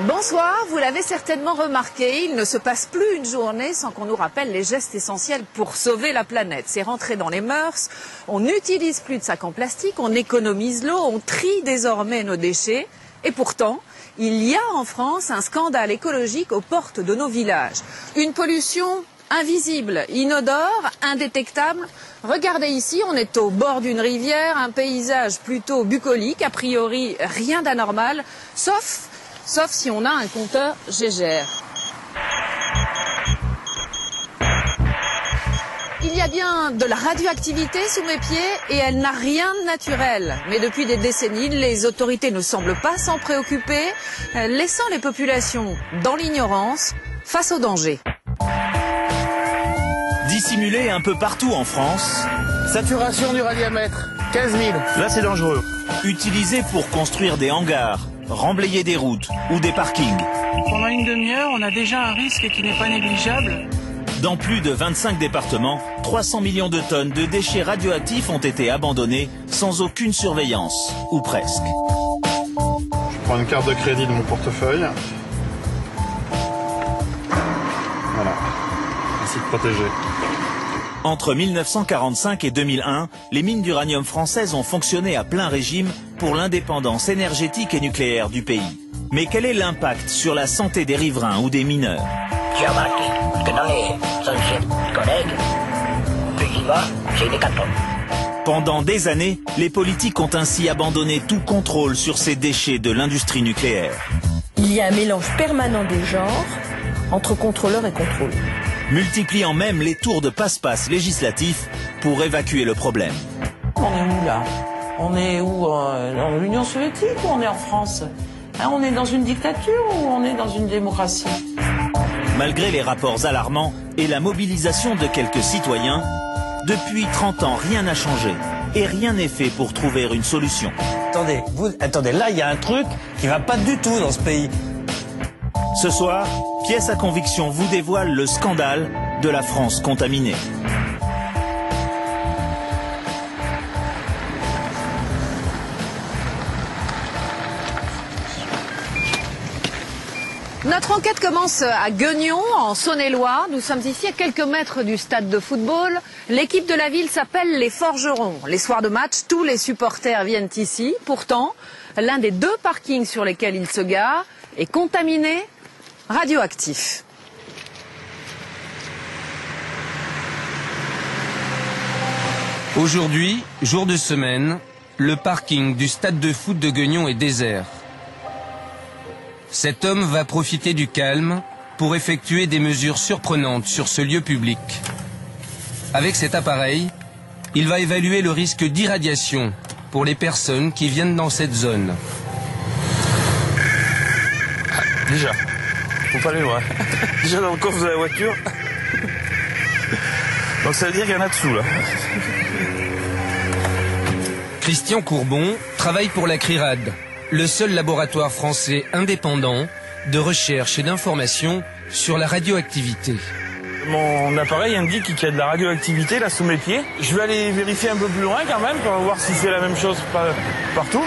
Bonsoir, vous l'avez certainement remarqué, il ne se passe plus une journée sans qu'on nous rappelle les gestes essentiels pour sauver la planète. C'est rentré dans les mœurs, on n'utilise plus de sacs en plastique, on économise l'eau, on trie désormais nos déchets. Et pourtant, il y a en France un scandale écologique aux portes de nos villages. Une pollution invisible, inodore, indétectable. Regardez ici, on est au bord d'une rivière, un paysage plutôt bucolique, a priori rien d'anormal, sauf si on a un compteur Gégère. Il y a bien de la radioactivité sous mes pieds et elle n'a rien de naturel. Mais depuis des décennies, les autorités ne semblent pas s'en préoccuper, laissant les populations dans l'ignorance face au danger. Dissimulé un peu partout en France. Saturation du radiamètre, 15 000. Là, c'est dangereux. Utilisé pour construire des hangars, remblayer des routes ou des parkings. Pendant une demi-heure, on a déjà un risque qui n'est pas négligeable. Dans plus de 25 départements, 300 millions de tonnes de déchets radioactifs ont été abandonnés sans aucune surveillance, ou presque. Je prends une carte de crédit de mon portefeuille. Voilà, ainsi de protéger. Entre 1945 et 2001, les mines d'uranium françaises ont fonctionné à plein régime pour l'indépendance énergétique et nucléaire du pays. Mais quel est l'impact sur la santé des riverains ou des mineurs? J'ai remarqué que dans les anciens collègues, plus y va, c'est des cartons. Pendant des années, les politiques ont ainsi abandonné tout contrôle sur ces déchets de l'industrie nucléaire. Il y a un mélange permanent des genres entre contrôleurs et contrôle. Multipliant même les tours de passe-passe législatifs pour évacuer le problème. On est où là? On est où? Dans l'Union soviétique ou on est en France? On est dans une dictature ou on est dans une démocratie? Malgré les rapports alarmants et la mobilisation de quelques citoyens, depuis 30 ans, rien n'a changé et rien n'est fait pour trouver une solution. Attendez, là il y a un truc qui va pas du tout dans ce pays. Ce soir, Pièce à conviction vous dévoile le scandale de la France contaminée. Notre enquête commence à Gueugnon, en Saône-et-Loire. Nous sommes ici à quelques mètres du stade de football. L'équipe de la ville s'appelle les Forgerons. Les soirs de match, tous les supporters viennent ici. Pourtant, l'un des deux parkings sur lesquels ils se garent est contaminé, radioactif. Aujourd'hui, jour de semaine, le parking du stade de foot de Gueugnon est désert. Cet homme va profiter du calme pour effectuer des mesures surprenantes sur ce lieu public. Avec cet appareil, il va évaluer le risque d'irradiation pour les personnes qui viennent dans cette zone. Déjà, faut pas aller loin. Déjà dans le coffre de la voiture. Donc ça veut dire qu'il y en a dessous là. Christian Courbon travaille pour la CRIRAD, le seul laboratoire français indépendant de recherche et d'information sur la radioactivité. Mon appareil indique qu'il y a de la radioactivité là sous mes pieds. Je vais aller vérifier un peu plus loin quand même pour voir si c'est la même chose partout.